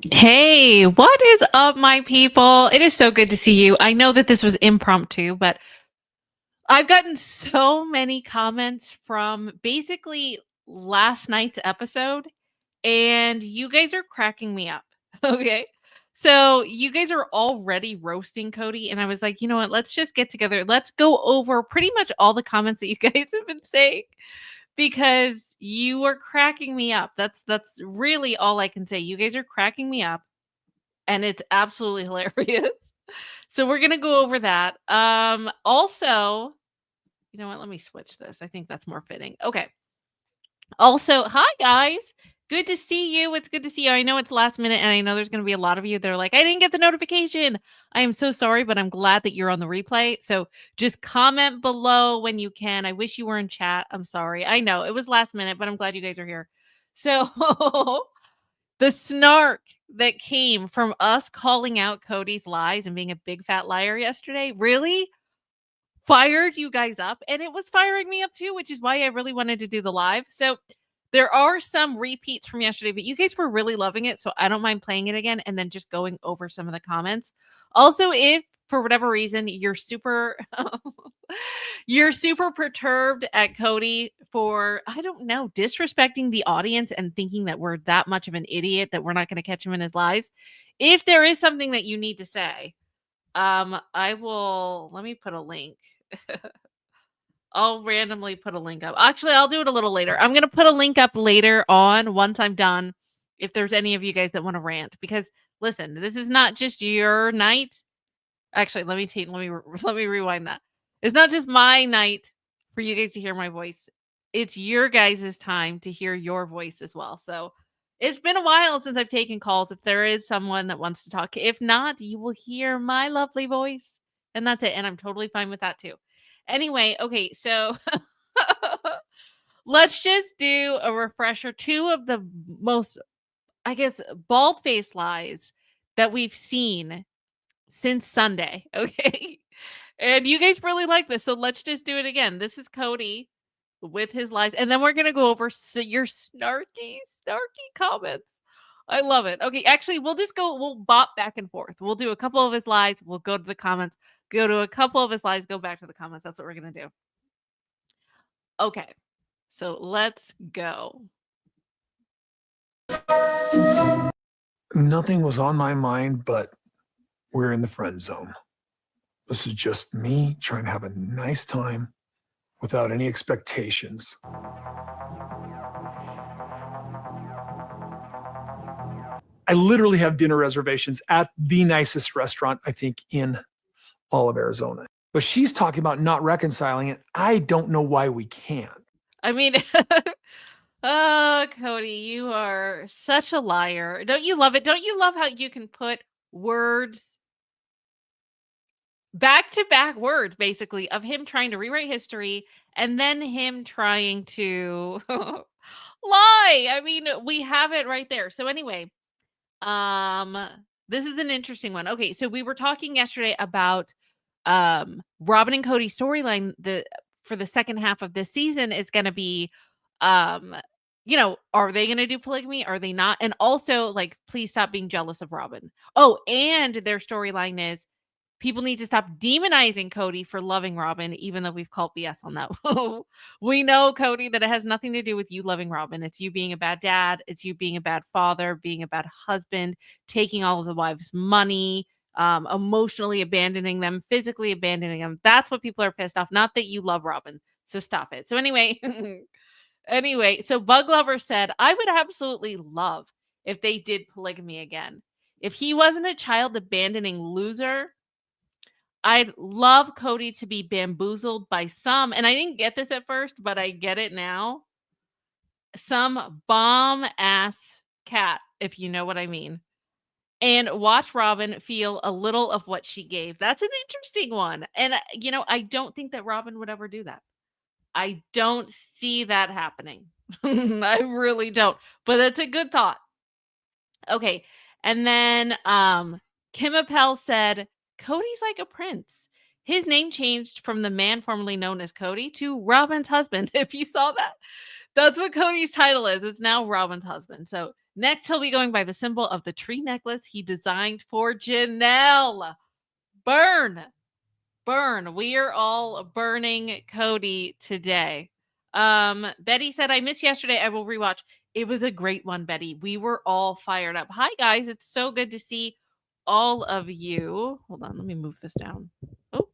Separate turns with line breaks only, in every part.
Hey, what is up, my people? It is so good to see you. I know that this was impromptu, but I've gotten so many comments from basically last night's episode, and you guys are cracking me up. Okay. So you guys are already roasting Kody, and I was like, you know what? Let's just get together. Let's go over pretty much all the comments that you guys have been saying because you are cracking me up. That's really all I can say. You guys are cracking me up and it's absolutely hilarious. So we're gonna go over that. Also, you know what? Let me switch this. I think that's more fitting. Okay. Also, hi guys. Good to see you. It's good to see you. I know it's last minute, and I know there's going to be a lot of you that are like, I didn't get the notification. I am so sorry, but I'm glad that you're on the replay. So just comment below when you can. I wish you were in chat. I'm sorry. I know it was last minute, but I'm glad you guys are here. So the snark that came from us calling out Kody's lies and being a big fat liar yesterday really fired you guys up, and it was firing me up too, which is why I really wanted to do the live. So there are some repeats from yesterday, but you guys were really loving it, so I don't mind playing it again and then just going over some of the comments. Also, if for whatever reason you're super you're super perturbed at Kody for, I don't know, disrespecting the audience and thinking that we're that much of an idiot that we're not going to catch him in his lies. If there is something that you need to say, I will, let me put a link. I'll randomly put a link up. Actually, I'll do it a little later. I'm going to put a link up later on once I'm done if there's any of you guys that want to rant, because listen, this is not just your night. Actually, let me rewind that. It's not just my night for you guys to hear my voice. It's your guys' time to hear your voice as well. So, it's been a while since I've taken calls. If there is someone that wants to talk, if not, you will hear my lovely voice. And that's it. And I'm totally fine with that too. Anyway, okay, so let's just do a refresher. Two of the most, I guess, bald faced lies that we've seen since Sunday. Okay. And you guys really like this. So let's just do it again. This is Kody with his lies. And then we're going to go over your snarky comments. I love it. Okay. Actually, we'll bop back and forth. We'll do a couple of his lies. We'll go to the comments, go to a couple of his lies, go back to the comments. That's what we're going to do. Okay. So let's go.
Nothing was on my mind, but we're in the friend zone. This is just me trying to have a nice time without any expectations. I literally have dinner reservations at the nicest restaurant, I think, in all of Arizona. But she's talking about not reconciling it. I don't know why we can't.
I mean, oh, Kody, you are such a liar. Don't you love it? Don't you love how you can put words, back to back words, basically, of him trying to rewrite history and then him trying to lie? I mean, we have it right there. So, anyway, um, this is an interesting one. Okay, so we were talking yesterday about Robin and Cody's storyline for the second half of this season is going to be um are they going to do polygamy, are they not, and also like please stop being jealous of Robin. Oh, and their storyline is people need to stop demonizing Kody for loving Robin, even though we've called BS on that. We know, Kody, that it has nothing to do with you loving Robin. It's you being a bad dad. It's you being a bad father, being a bad husband, taking all of the wives' money, emotionally abandoning them, physically abandoning them. That's what people are pissed off. Not that you love Robin. So stop it. So anyway, so Bug Lover said, I would absolutely love if they did polygamy again. If he wasn't a child abandoning loser, I'd love Kody to be bamboozled by some, and I didn't get this at first, but I get it now. Some bomb ass cat, if you know what I mean. And watch Robin feel a little of what she gave. That's an interesting one. And, I don't think that Robin would ever do that. I don't see that happening. I really don't. But it's a good thought. Okay. And then Kim Appel said, Cody's like a prince. His name changed from the man formerly known as Kody to Robin's husband, if you saw that. That's what Cody's title is. It's now Robin's husband. So next, he'll be going by the symbol of the tree necklace he designed for Janelle. Burn. Burn. We are all burning Kody today. Betty said, I missed yesterday. I will rewatch. It was a great one, Betty. We were all fired up. Hi, guys. It's so good to see all of you. Hold on. Let me move this down. Oh,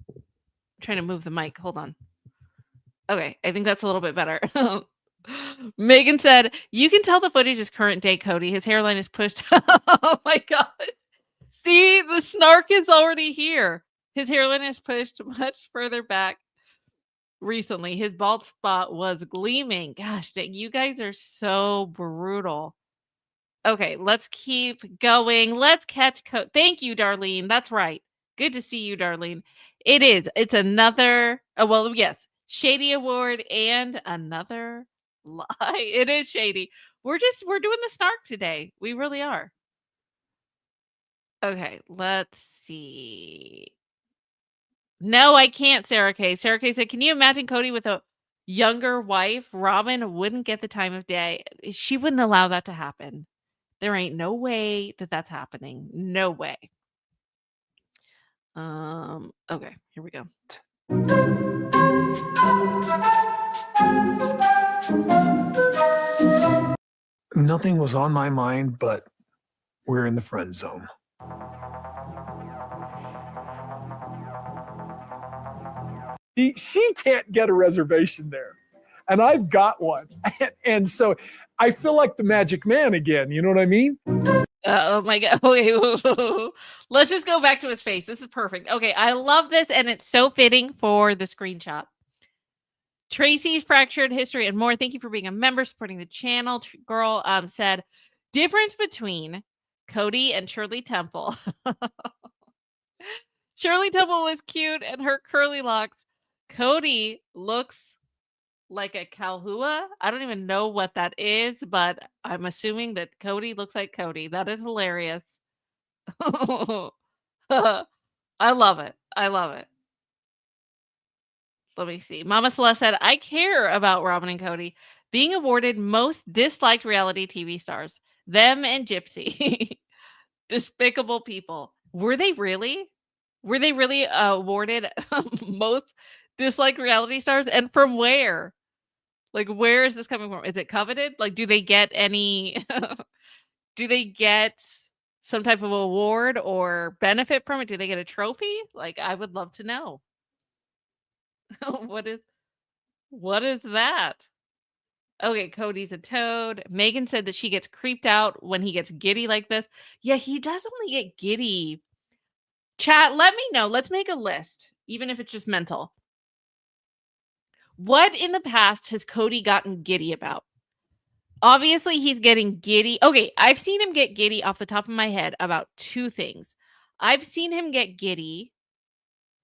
I'm trying to move the mic. Hold on. Okay. I think that's a little bit better. Megan said, you can tell the footage is current day Kody. His hairline is pushed. Oh my gosh. See, the snark is already here. His hairline is pushed much further back recently. His bald spot was gleaming. Gosh, you guys are so brutal. Okay, let's keep going. Let's catch Thank you, Darlene. That's right. Good to see you, Darlene. It is. It's another, well, yes, Shady Award and another lie. It is shady. We're doing the snark today. We really are. Okay, let's see. No, I can't, Sarah K. Sarah K said, can you imagine Kody with a younger wife? Robin wouldn't get the time of day. She wouldn't allow that to happen. There ain't no way that that's happening. No way. Okay, here we go.
Nothing was on my mind, but we're in the friend zone. She can't get a reservation there, and I've got one. And so I feel like the magic man again. You know what I mean?
Oh my God. Okay. Let's just go back to his face. This is perfect. Okay. I love this. And it's so fitting for the screenshot. Tracy's Fractured History and More. Thank you for being a member, supporting the channel. Girl said, difference between Kody and Shirley Temple. Shirley Temple was cute and her curly locks. Kody looks like a Calhua. I don't even know what that is, but I'm assuming that Kody looks like Kody. That is hilarious. I love it. I love it. Let me see. Mama Celeste said, I care about Robin and Kody being awarded most disliked reality TV stars. Them and Gypsy. Despicable people. Were they really? Were they really awarded most disliked reality stars? And from where? Like, where is this coming from? Is it coveted? Like, do they get any, do they get some type of award or benefit from it? Do they get a trophy? Like, I would love to know. What is that? Okay, Cody's a toad. Megan said that she gets creeped out when he gets giddy like this. Yeah, he does only get giddy. Chat, let me know. Let's make a list, even if it's just mental. What in the past has Kody gotten giddy about? Obviously, he's getting giddy. Okay, I've seen him get giddy off the top of my head about two things. I've seen him get giddy,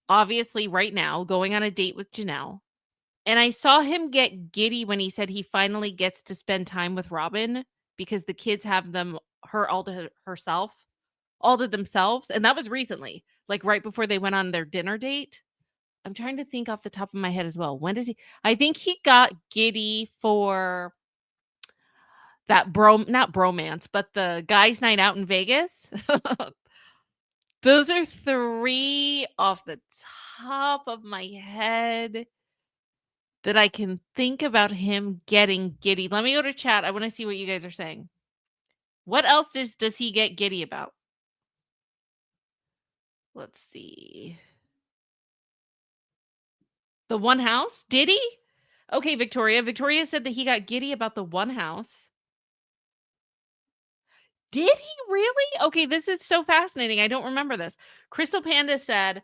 obviously, right now, going on a date with Janelle. And I saw him get giddy when he said he finally gets to spend time with Robin because the kids have her all to herself, all to themselves. And that was recently, like right before they went on their dinner date. I'm trying to think off the top of my head as well. When does he? I think he got giddy for that not bromance, but the guys' night out in Vegas. Those are three off the top of my head that I can think about him getting giddy. Let me go to chat. I want to see what you guys are saying. What else does he get giddy about? Let's see. The one house? Did he? Okay, Victoria. Victoria said that he got giddy about the one house. Did he really? Okay, this is so fascinating. I don't remember this. Crystal Panda said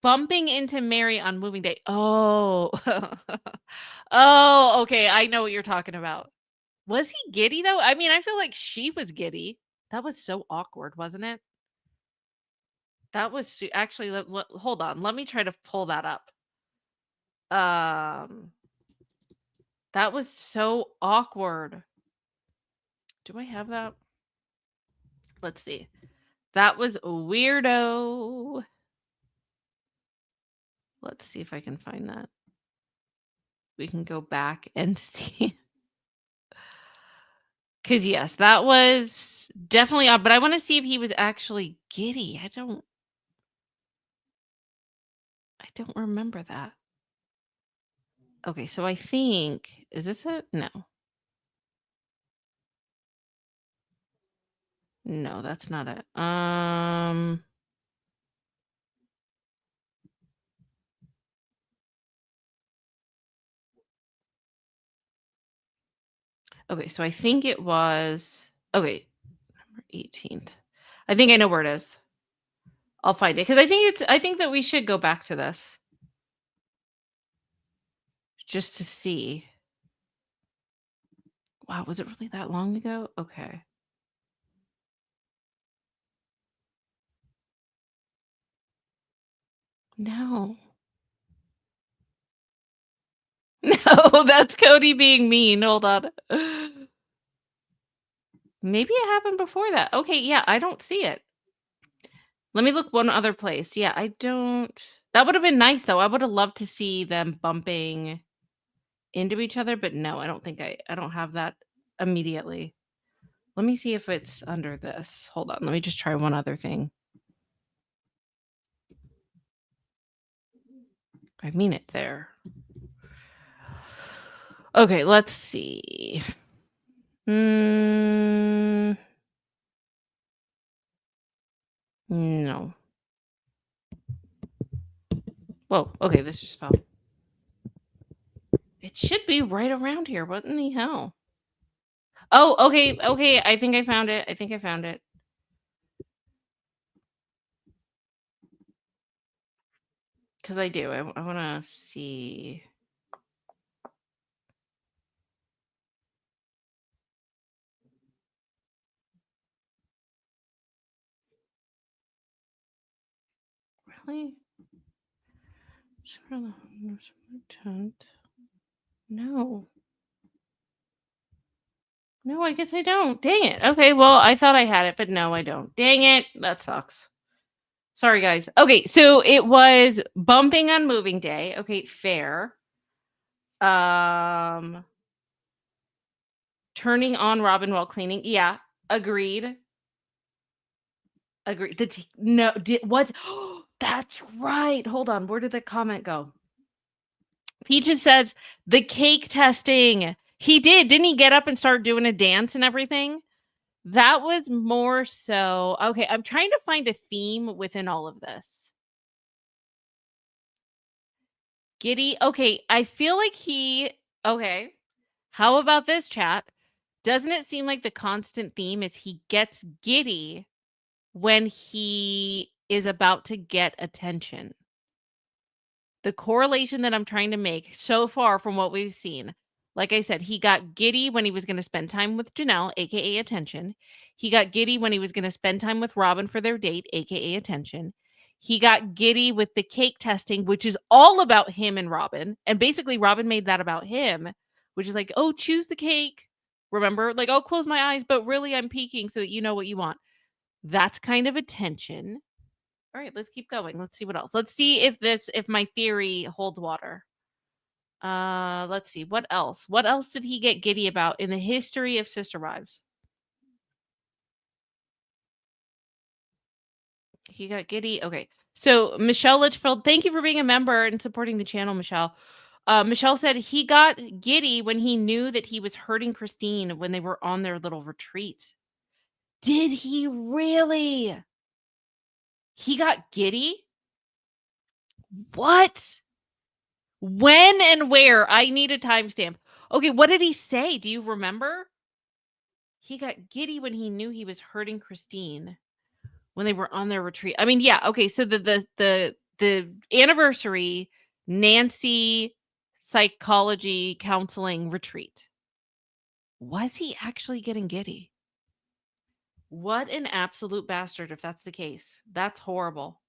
bumping into Mary on moving day. Oh. Oh, okay. I know what you're talking about. Was he giddy though? I mean, I feel like she was giddy. That was so awkward, wasn't it? That was actually hold on. Let me try to pull that up. That was so awkward. Do I have that? Let's see. That was weirdo. Let's see if I can find that. We can go back and see. Because yes, that was definitely odd, but I wanna see if he was actually giddy. I don't remember that. Okay, so I think is this it? No. No, that's not it. Okay, so I think it was okay, November 18th. I think I know where it is. I'll find it because I think that we should go back to this just to see. Wow, was it really that long ago? Okay. No. No, that's Cody being mean. Hold on. Maybe it happened before that. Okay, yeah, I don't see it. Let me look one other place. Yeah, I don't. That would have been nice though. I would have loved to see them bumping into each other, but no, I don't think I don't have that immediately. Let me see if it's under this. Hold on. Let me just try one other thing. I mean it there. Okay, let's see. No. Whoa. Okay, this just fell. It should be right around here. What in the hell? Oh, okay, okay. I think I found it. I think I found it. Because I do. I want to see. Really? No. No, I guess I don't. Dang it. Okay, well, I thought I had it, but no, I don't. Dang it. That sucks. Sorry, guys. Okay, so it was bumping on moving day. Okay, fair. Um, turning on Robin while cleaning. Yeah, agreed. Agreed. No, what? That's right. Hold on. Where did the comment go? Peaches says the cake testing. He did. Didn't he get up and start doing a dance and everything? That was more so. Okay, I'm trying to find a theme within all of this. Giddy. Okay, I feel like okay. How about this, chat? Doesn't it seem like the constant theme is he gets giddy when he is about to get attention? The correlation that I'm trying to make so far from what we've seen, like I said, he got giddy when he was going to spend time with Janelle, aka attention. He got giddy when he was going to spend time with Robin for their date, aka attention. He got giddy with the cake testing, which is all about him and Robin. And basically, Robin made that about him, which is like, oh, choose the cake. Remember, like, I'll close my eyes, but really I'm peeking so that you know what you want. That's kind of attention. All right, let's keep going. Let's see what else. Let's see if my theory holds water. Let's see. What else? What else did he get giddy about in the history of Sister Wives? He got giddy. Okay. So Michelle Litchfield, thank you for being a member and supporting the channel, Michelle. Michelle said he got giddy when he knew that he was hurting Christine when they were on their little retreat. Did he really? He got giddy? What? When and where? I need a timestamp. Okay, what did he say? Do you remember? He got giddy when he knew he was hurting Christine when they were on their retreat. I mean, yeah, okay, so the anniversary Nancy psychology counseling retreat. Was he actually getting giddy? What an absolute bastard if that's the case. That's horrible.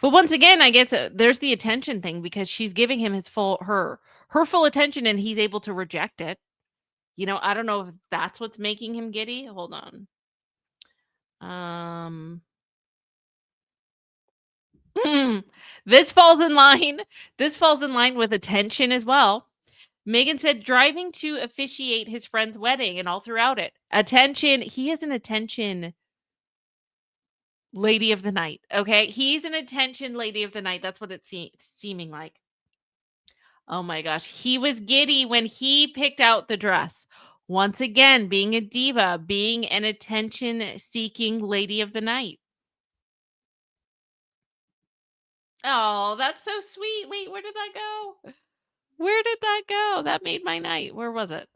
But once again, I guess there's the attention thing because she's giving him her full attention and he's able to reject it. You know, I don't know if that's what's making him giddy. Hold on. Hmm. This falls in line. This falls in line with attention as well. Megan said driving to officiate his friend's wedding and all throughout it. Attention. He is an attention lady of the night. Okay. He's an attention lady of the night. That's what it's seeming like. Oh my gosh. He was giddy when he picked out the dress. Once again, being a diva, being an attention seeking lady of the night. Oh, that's so sweet. Wait, where did that go? Where did that go? That made my night. Where was it?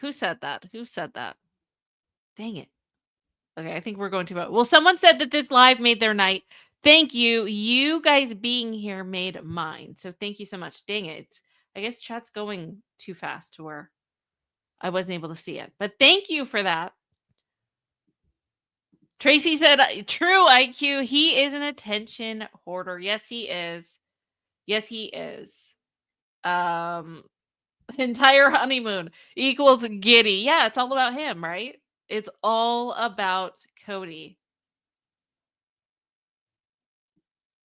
Who said that? Who said that? Dang it. Okay, I think we're going too far. Well, someone said that this live made their night. Thank you. You guys being here made mine. So thank you so much. Dang it. I guess chat's going too fast to where I wasn't able to see it. But thank you for that. Tracy said, true IQ. He is an attention hoarder. Yes, he is. Yes, he is. Entire honeymoon equals giddy. Yeah, it's all about him, right? It's all about Kody.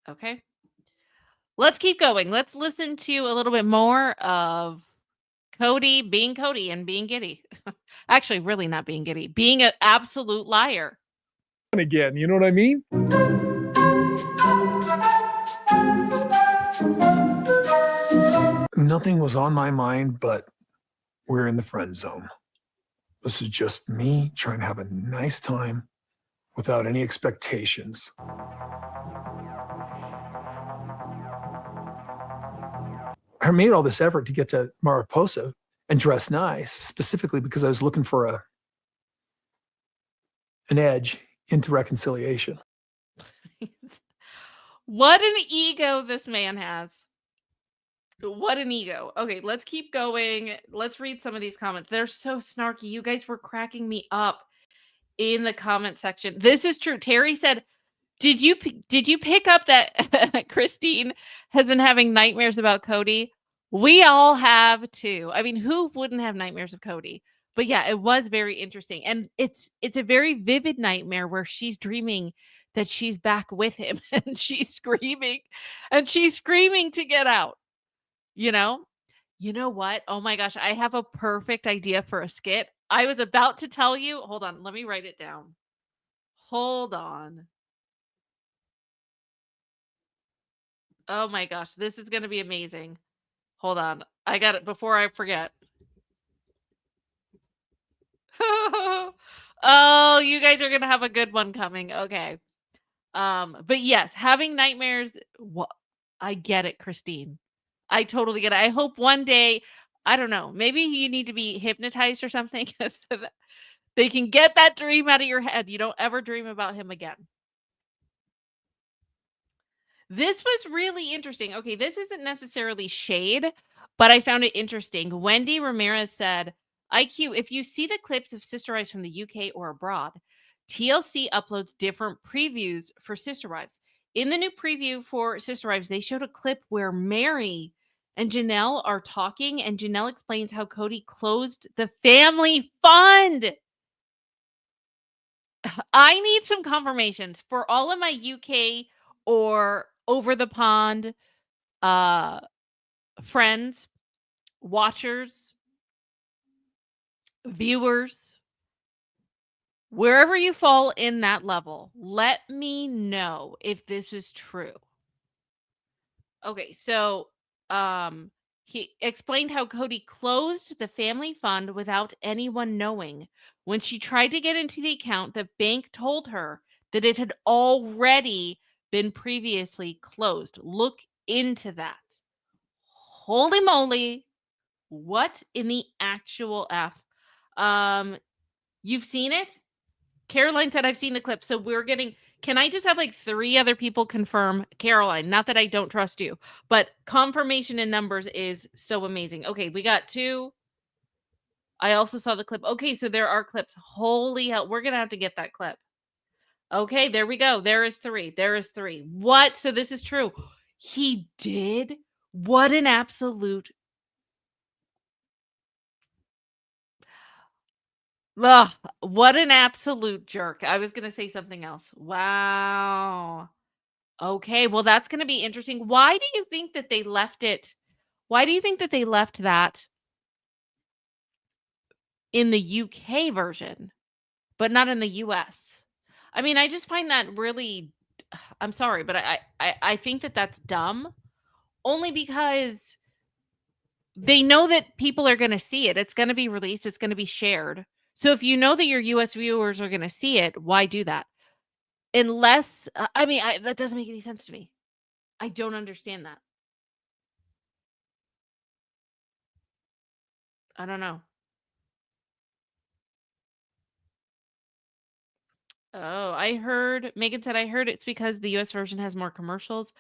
Okay. Let's keep going. Let's listen to a little bit more of Kody and being giddy. Actually, really not being giddy, being an absolute liar.
Again, you know what I mean? Nothing was on my mind, but we're in the friend zone. This is just me trying to have a nice time without any expectations. I made all this effort to get to Mariposa and dress nice, specifically because I was looking for an edge into reconciliation.
What an ego this man has. What an ego. Okay, let's keep going. Let's read some of these comments. They're so snarky. You guys were cracking me up in the comment section. This is true. Terry said, did you pick up that Christine has been having nightmares about Kody? We all have too. I mean, who wouldn't have nightmares of Kody? But yeah, it was very interesting. And it's a very vivid nightmare where she's dreaming that she's back with him and she's screaming to get out. You know? You know what? Oh my gosh, I have a perfect idea for a skit. I was about to tell you. Hold on, let me write it down. Hold on. Oh my gosh, this is going to be amazing. Hold on. I got it before I forget. Oh, you guys are going to have a good one coming. Okay. But yes, having nightmares, I get it, Christine. I totally get it. I hope one day, I don't know, maybe you need to be hypnotized or something so that they can get that dream out of your head. You don't ever dream about him again. This was really interesting. Okay, this isn't necessarily shade, but I found it interesting. Wendy Ramirez said, IQ, if you see the clips of Sister Wives from the UK or abroad, TLC uploads different previews for Sister Wives. In the new preview for Sister Wives, they showed a clip where Mary and Janelle are talking, and Janelle explains how Kody closed the family fund. I need some confirmations for all of my UK or over the pond uh friends, watchers, viewers, wherever you fall in that level. Let me know if this is true. Okay, so he explained how Kody closed the family fund without anyone knowing. When she tried to get into the account, the bank told her that it had already been previously closed. Look into that. Holy moly. What in the actual F? You've seen it? Caroline said I've seen the clip. So we're getting, can I just have like 3 other people confirm? Caroline, not that I don't trust you, but confirmation in numbers is so amazing. Okay, we got 2. I also saw the clip. Okay, so there are clips. Holy hell, we're gonna have to get that clip. Okay, there we go. There is 3. There is 3. What? So this is true. He did? What an absolute Ugh, what an absolute jerk. I was gonna say something else. Wow. Okay, well, that's gonna be interesting. Why do you think that they left it why do you think that they left that in the UK version, but not in the US? I mean, I just find that really I'm sorry, but I think that that's dumb, only because they know that people are gonna see it. It's gonna be released, it's gonna be shared. So if you know that your US viewers are gonna see it, why do that? Unless I mean, that doesn't make any sense to me. I don't understand that. I don't know. Oh, I heard Megan said, "I heard it's because the US version has more commercials,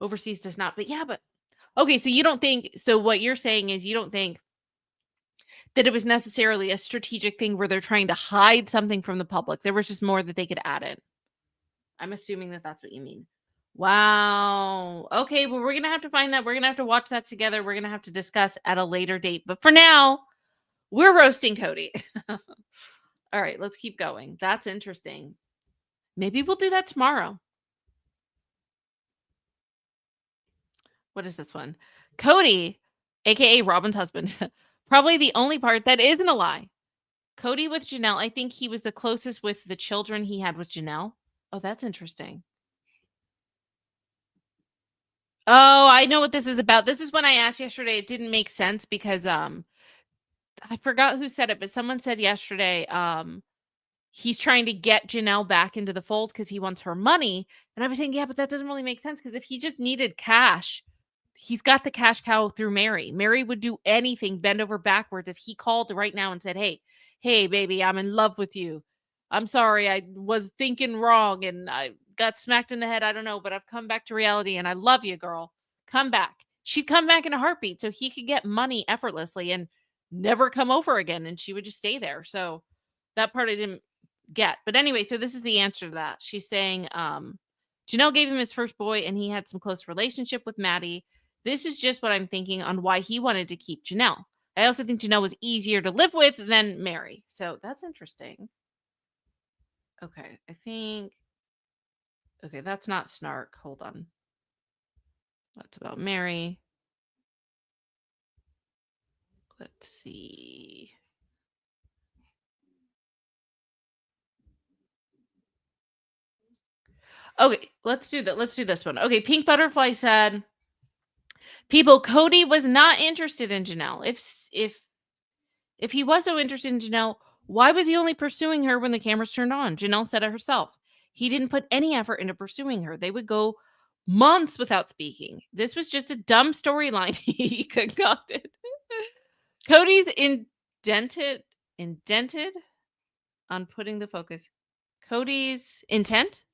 overseas does not." But yeah, but okay, so you don't think so what you're saying is you don't think that it was necessarily a strategic thing where they're trying to hide something from the public. There was just more that they could add in. I'm assuming that that's what you mean. Wow. Okay, well, we're going to have to find that. We're going to have to watch that together. We're going to have to discuss at a later date. But for now, we're roasting Cody. All right, let's keep going. That's interesting. Maybe we'll do that tomorrow. What is this one? Cody, aka Robin's husband, probably the only part that isn't a lie. Cody with Janelle, I think he was the closest with the children he had with Janelle. Oh, that's interesting. Oh, I know what this is about. This is when I asked yesterday. It didn't make sense because I forgot who said it, but someone said yesterday he's trying to get Janelle back into the fold because he wants her money. And I was saying, yeah, but that doesn't really make sense because if he just needed cash, he's got the cash cow through Mary. Mary would do anything, bend over backwards if he called right now and said, hey, baby, I'm in love with you. I'm sorry, I was thinking wrong and I got smacked in the head. I don't know, but I've come back to reality and I love you, girl. Come back. She'd come back in a heartbeat so he could get money effortlessly and never come over again. And she would just stay there. So that part I didn't get. But anyway, so this is the answer to that. She's saying, Janelle gave him his first boy and he had some close relationship with Maddie. This is just what I'm thinking on why he wanted to keep Janelle. I also think Janelle was easier to live with than Mary. So that's interesting. Okay, I think. Okay, that's not snark. Hold on. That's about Mary. Let's see. Okay, let's do that. Let's do this one. Okay, Pink Butterfly said, "People, Cody was not interested in Janelle. If he was so interested in Janelle, why was he only pursuing her when the cameras turned on? Janelle said it herself. He didn't put any effort into pursuing her. They would go months without speaking. This was just a dumb storyline he concocted. Cody's indented on putting the focus. Cody's intent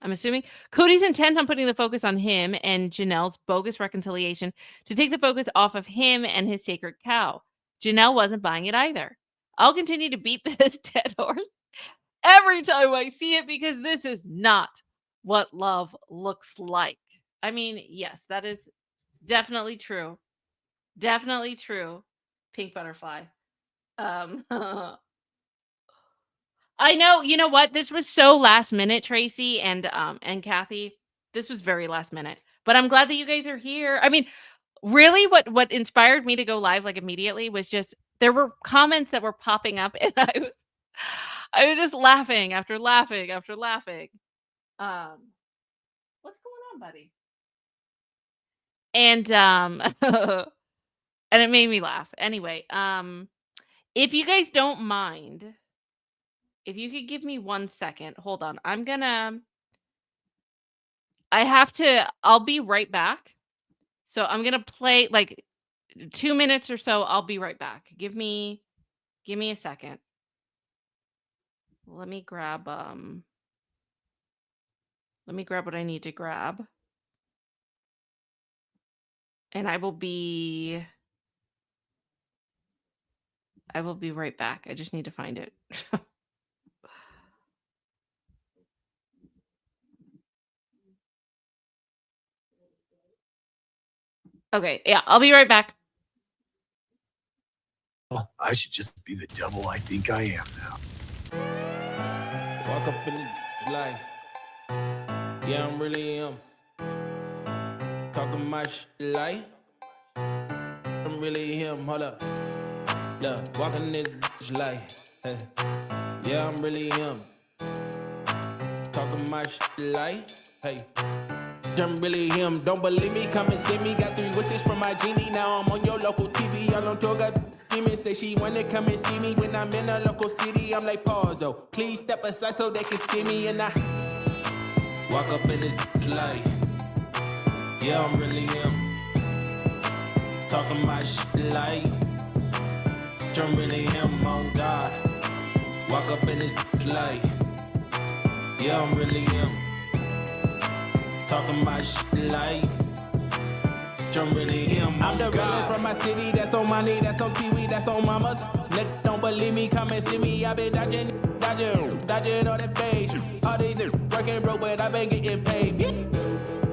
I'm assuming Cody's intent on putting the focus on him and Janelle's bogus reconciliation to take the focus off of him and his sacred cow. Janelle wasn't buying it either. I'll continue to beat this dead horse every time I see it because this is not what love looks like. I mean, yes, that is definitely true. Definitely true. Pink butterfly. I know. You know what? This was so last minute, Tracy and Kathy. This was very last minute. But I'm glad that you guys are here. I mean, really what inspired me to go live like immediately was just there were comments that were popping up and I was just laughing after laughing after laughing. Um what's going on, buddy? And and it made me laugh. Anyway, if you guys don't mind, if you could give me 1 second, hold on. I'll be right back. So I'm gonna play like 2 minutes or so. I'll be right back. Give me a second. Let me grab what I need to grab. And I will be right back. I just need to find it. Okay, yeah, I'll be right back.
Well, I should just be the devil I think I am now.
Walk up in the life. Yeah, I'm really him. Talking my shit like I'm really him. Hold up. Look, walking this bitch life. Hey. Yeah, I'm really him. Talking my shit like, hey. I'm really him. Don't believe me? Come and see me. Got 3 wishes from my genie. Now I'm on your local TV. Y'all on tour. Got demons. Say she wanna come and see me when I'm in a local city. I'm like, pause though. Please step aside so they can see me. And I walk up in this light. Yeah, I'm really him. Talking my shit like I'm really him on God. Walk up in this light. Yeah, I'm really him. Talking my shit like I'm really him. I'm the realest from my city. That's on money, that's on Kiwi, that's on mamas. Niggas don't believe me, come and see me. I been dodging all that fake. All these niggas working broke, but I been getting paid.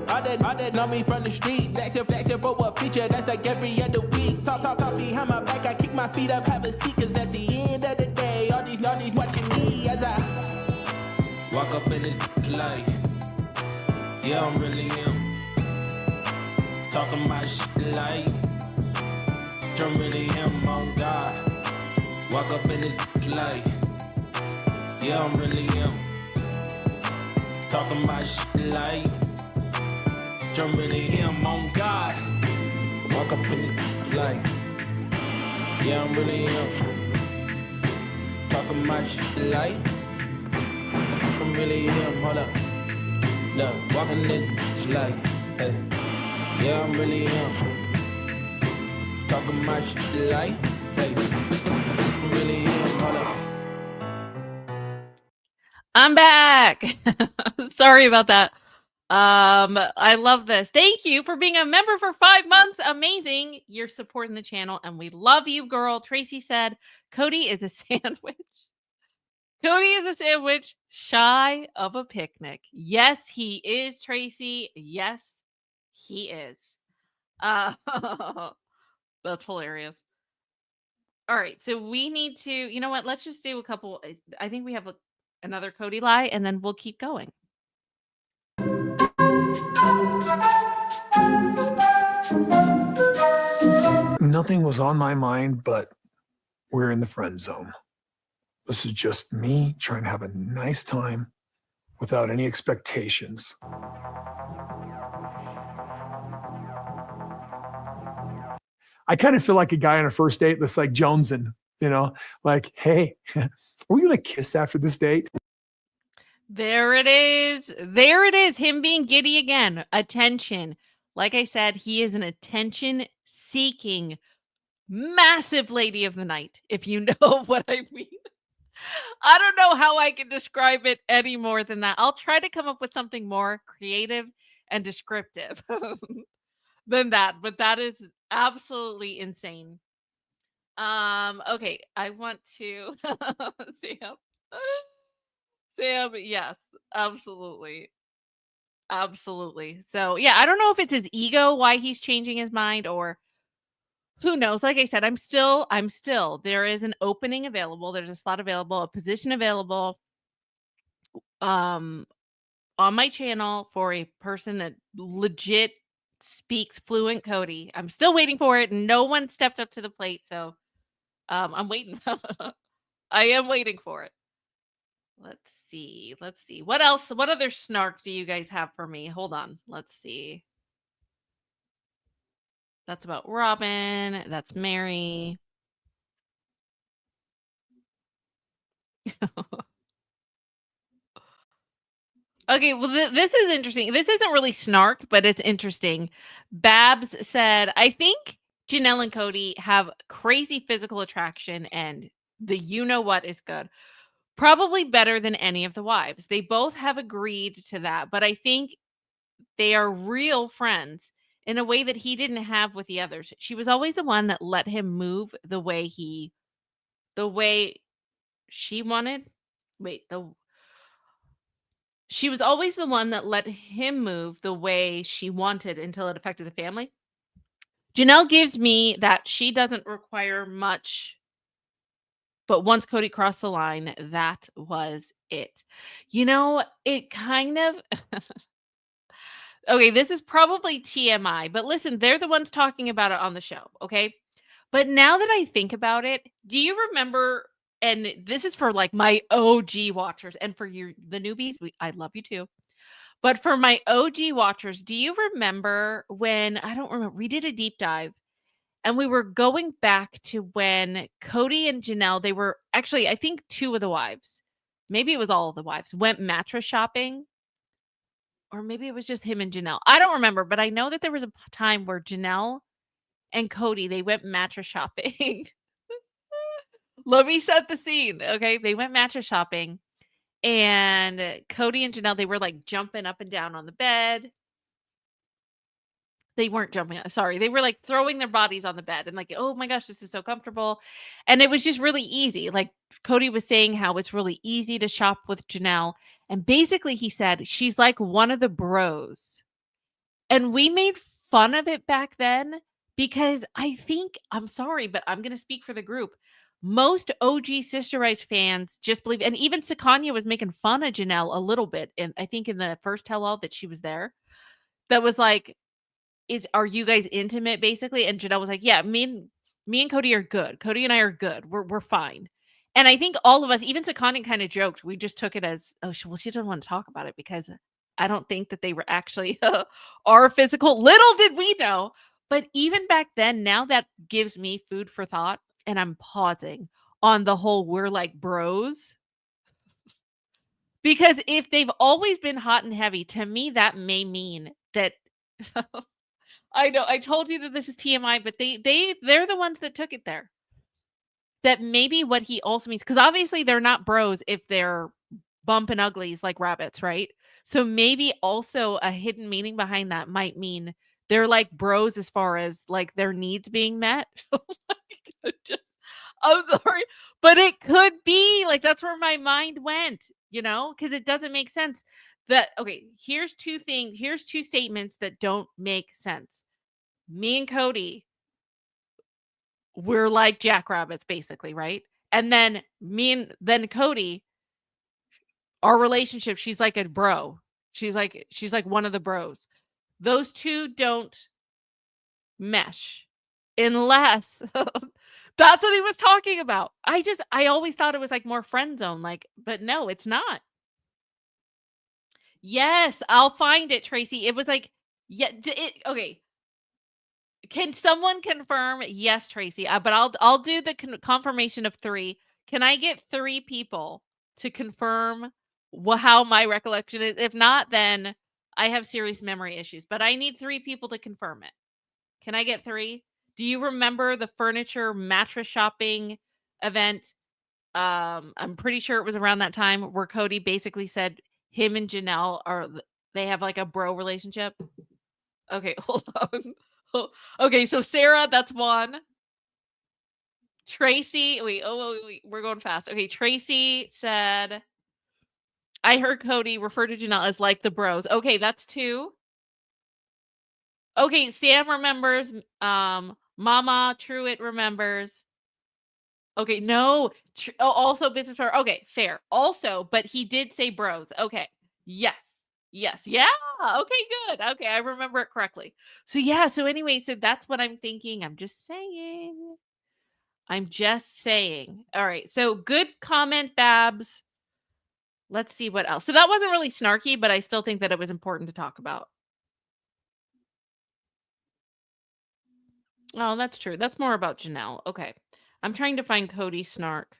All that know me from the street. Flexing for what feature? That's like every other week. Talk behind my back. I kick my feet up, have a seat. Cause at the end of the day, all these watching me as I walk up in this light. Yeah, I'm really him. Talking my shit like I'm really him on God. Walk up in this light. Yeah, I'm really him. Talking my shit like I'm really him on God. Walk up in this light. Yeah, I'm really him. Talking my shit like I'm really him. Hold up. Look, walking this light. Hey. Yeah, I'm really him. Talking my shit like, hey, I'm really him. Hold up.
I'm back. Sorry about that. I love this. Thank you for being a member for 5 months. Amazing. You're supporting the channel and we love you, girl. Tracy said, Kody is a sandwich. Kody is a sandwich shy of a picnic. Yes, he is, Tracy. Yes, he is. That's hilarious. All right, so we need to, you know what? Let's just do a couple. I think we have another Kody lie, and then we'll keep going.
Nothing was on my mind, but we're in the friend zone. This is just me trying to have a nice time without any expectations. I kind of feel like a guy on a first date that's like jonesing, you know, like, hey, are we going to kiss after this date?
There it is. There it is. Him being giddy again. Attention. Like I said, he is an attention seeking, massive lady of the night, if you know what I mean. I don't know how I can describe it any more than that. I'll try to come up with something more creative and descriptive than that, but that is absolutely insane. Okay, I want to Sam. Sam, yes, absolutely. Absolutely. So, yeah, I don't know if it's his ego why he's changing his mind or who knows. Like I said, I'm still there is an opening available. There's a slot available, a position available um on my channel for a person that legit speaks fluent Kody. I'm still waiting for it. No one stepped up to the plate, so I'm waiting. I am waiting for it. Let's see. Let's see. What else? What other snark do you guys have for me? Hold on. Let's see. That's about Robin. That's Mary. Okay, well, this is interesting. This isn't really snark, but it's interesting. Babs said, I think Janelle and Kody have crazy physical attraction and the you know what is good. Probably better than any of the wives. They both have agreed to that, but I think they are real friends in a way that he didn't have with the others. She was always the one that let him move the way she wanted. Wait, she was always the one that let him move the way she wanted until it affected the family. Janelle gives me that she doesn't require much But once Kody crossed the line, that was it. You know, it kind of okay, this is probably TMI, but listen, they're the ones talking about it on the show, okay? But now that I think about it, do you remember, and this is for like my OG watchers and for the newbies, I love you too. But for my OG watchers, do you remember when, I don't remember, we did a deep dive and we were going back to when Kody and Janelle, they were actually, I think 2 of the wives, maybe it was all of the wives, went mattress shopping. Or maybe it was just him and Janelle. I don't remember, but I know that there was a time where Janelle and Kody, they went mattress shopping. Let me set the scene, okay? They went mattress shopping, and Kody and Janelle, they were, like, jumping up and down on the bed. They weren't jumping, sorry. They were, like, throwing their bodies on the bed and like, "Oh my gosh, this is so comfortable." And it was just really easy. Like, Kody was saying how it's really easy to shop with Janelle, and basically he said, "She's like one of the bros." And we made fun of it back then because I think, I'm sorry, but I'm gonna speak for the group. Most OG Sister Rights fans just believe, and even Sakanya was making fun of Janelle a little bit, and I think in the first tell-all that she was there, that was like, are you guys intimate, basically? And Janelle was like, "Yeah, me and Kody are good. Kody and I are good. We're fine." And I think all of us, even Sakanya kind of joked. We just took it as, "Oh, she doesn't want to talk about it because I don't think that they were actually are physical." Little did we know. But even back then, now that gives me food for thought, and I'm pausing on the whole we're like bros. Because if they've always been hot and heavy, to me, that may mean that I know I told you that this is TMI, but they're the ones that took it there. That maybe what he also means, because obviously they're not bros if they're bumping uglies like rabbits, right? So maybe also a hidden meaning behind that might mean they're like bros as far as like their needs being met. Oh my God, I'm sorry, but it could be like that's where my mind went, because it doesn't make sense. That okay, here's two statements that don't make sense. Me and Kody, we're like jackrabbits, basically, right? And then then Kody, our relationship, she's like a bro. She's like one of the bros. Those two don't mesh unless that's what he was talking about. I always thought it was like more friend zone, like, but no, it's not. Yes, I'll find it, Tracy. It was like, yeah, okay. Can someone confirm? Yes, Tracy. But I'll do the confirmation of 3. Can I get 3 people to confirm how my recollection is? If not, then I have serious memory issues. But I need 3 people to confirm it. Can I get 3? Do you remember the furniture mattress shopping event? I'm pretty sure it was around that time where Kody basically said him and Janelle they have like a bro relationship. Okay, hold on. Okay, so Sarah, that's 1. Tracy, wait, we're going fast. Okay, Tracy said, I heard Kody refer to Janelle as like the bros. Okay, that's 2. Okay, Sam remembers. Mama Truitt remembers. Okay, no. Also business partner. Okay, fair. Also, but he did say bros. Okay. Yes. Yes. Yeah. Okay, good. Okay, I remember it correctly. So yeah, so anyway, so that's what I'm thinking. I'm just saying. All right. So good comment, Babs. Let's see what else. So that wasn't really snarky, but I still think that it was important to talk about. Oh, that's true. That's more about Janelle. Okay. I'm trying to find Kody snark.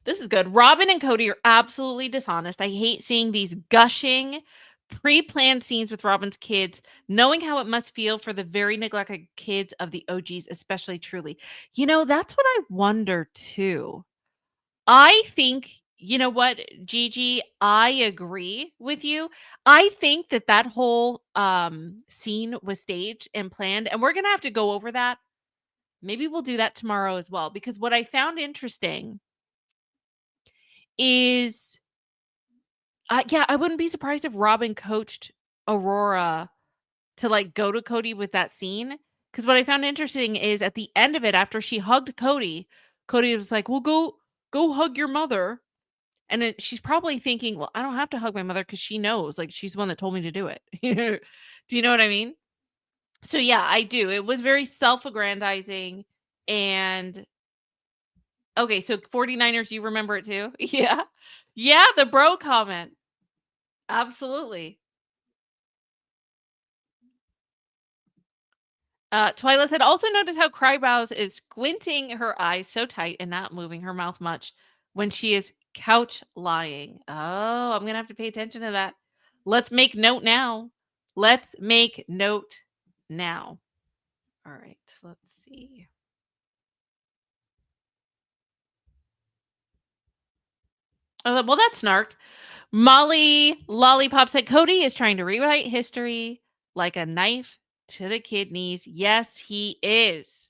This is good. Robin and Kody are absolutely dishonest. I hate seeing these gushing, pre-planned scenes with Robin's kids, knowing how it must feel for the very neglected kids of the OGs, especially Truly. That's what I wonder too. I think, you know what, Gigi, I agree with you. I think that whole scene was staged and planned, and we're going to have to go over that. Maybe we'll do that tomorrow as well, because what I found interesting is yeah, I wouldn't be surprised if Robin coached Aurora to like go to Kody with that scene, Because what I found interesting is at the end of it, after she hugged Kody, Kody was like, "Well, go hug your mother." And she's probably thinking, "Well, I don't have to hug my mother because she knows, like, she's the one that told me to do it." Do you know what I mean? So yeah, I do. It was very self-aggrandizing. And okay, so 49ers, you remember it too? Yeah. Yeah, the bro comment. Absolutely. Twyla said, also notice how Crybrows is squinting her eyes so tight and not moving her mouth much when she is couch lying. Oh, I'm going to have to pay attention to that. Let's make note now. Let's make note now. All right, let's see. Oh, well, that's snark. Molly Lollipop said, Kody is trying to rewrite history like a knife to the kidneys. Yes, he is.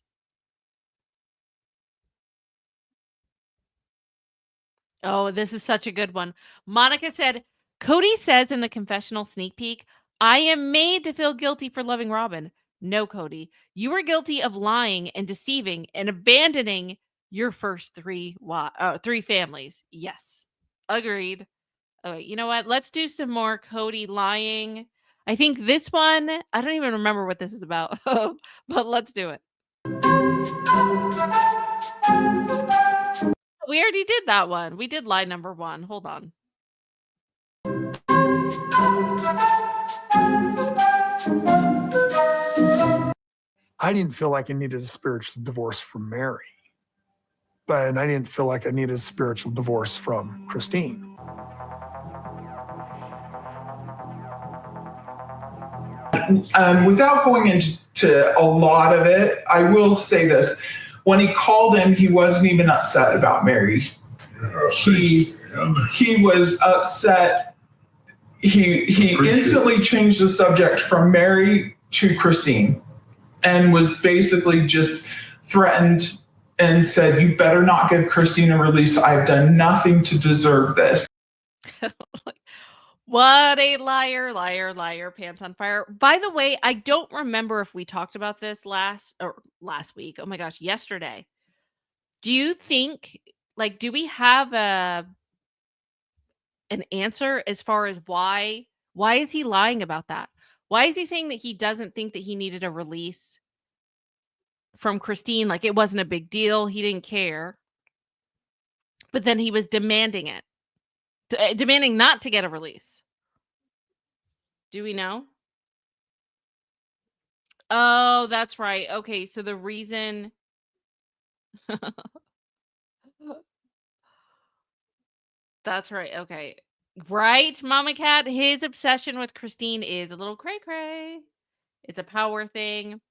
Oh, this is such a good one. Monica said, Kody says in the confessional sneak peek, I am made to feel guilty for loving Robin. No, Kody, you were guilty of lying and deceiving and abandoning your first three families. Yes, agreed. Okay, you know what? Let's do some more Kody lying. I think this one, I don't even remember what this is about, but let's do it. We already did that one. We did lie number 1. Hold on.
I didn't feel like I needed a spiritual divorce from Mary, but I didn't feel like I needed a spiritual divorce from Christine.
Without going into a lot of it, I will say this. When he called him, he wasn't even upset about Mary. He was upset. He instantly changed the subject from Mary to Christine and was basically just threatened and said, you better not give Christine a release. I've done nothing to deserve this.
What a liar, liar, liar, pants on fire. By the way, I don't remember if we talked about this last week. Oh my gosh, yesterday. Do you think, like, do we have an answer as far as why is he lying about that? Why is he saying that he doesn't think that he needed a release from Christine? Like, it wasn't a big deal. He didn't care. But then he was demanding it. Demanding not to get a release. Do we know? Oh, that's right. Okay, so the reason that's right. Okay. Right, Mama Cat? His obsession with Christine is a little cray-cray. It's a power thing.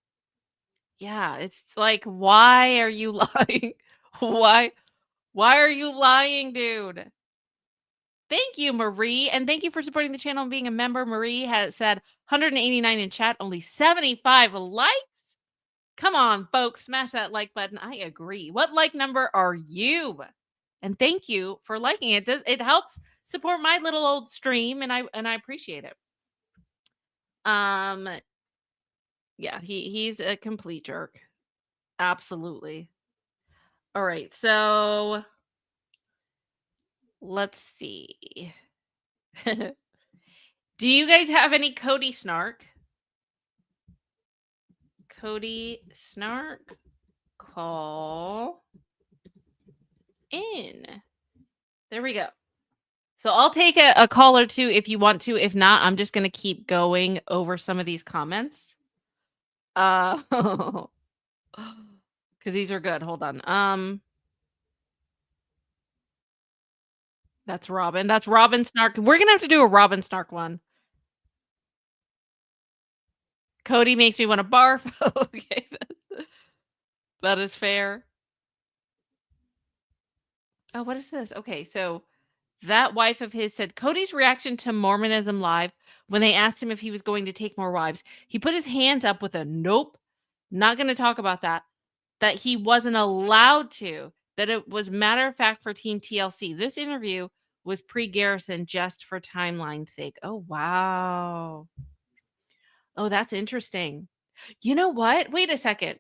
Yeah, it's like, why are you lying? Why are you lying, dude? Thank you, Marie. And thank you for supporting the channel and being a member. Marie has said 189 in chat, only 75 likes. Come on, folks, smash that like button. I agree. What like number are you? And thank you for liking it. It helps support my little old stream, and I appreciate it. Yeah, he's a complete jerk. Absolutely. All right, so let's see. Do you guys have any Kody snark? Kody snark, call in. There we go. So I'll take a call or two if you want to. If not, I'm just going to keep going over some of these comments. Because these are good. Hold on. That's Robin. That's Robin snark. We're going to have to do a Robin snark one. Kody makes me want to barf. Okay. That is fair. Oh, what is this? Okay, so that wife of his said Kody's reaction to Mormonism Live when they asked him if he was going to take more wives. He put his hands up with a nope, not going to talk about that, that he wasn't allowed to, that it was matter of fact for Team TLC. This interview was pre-Garrison just for timeline's sake. Oh, wow. Oh, that's interesting. You know what? Wait a second.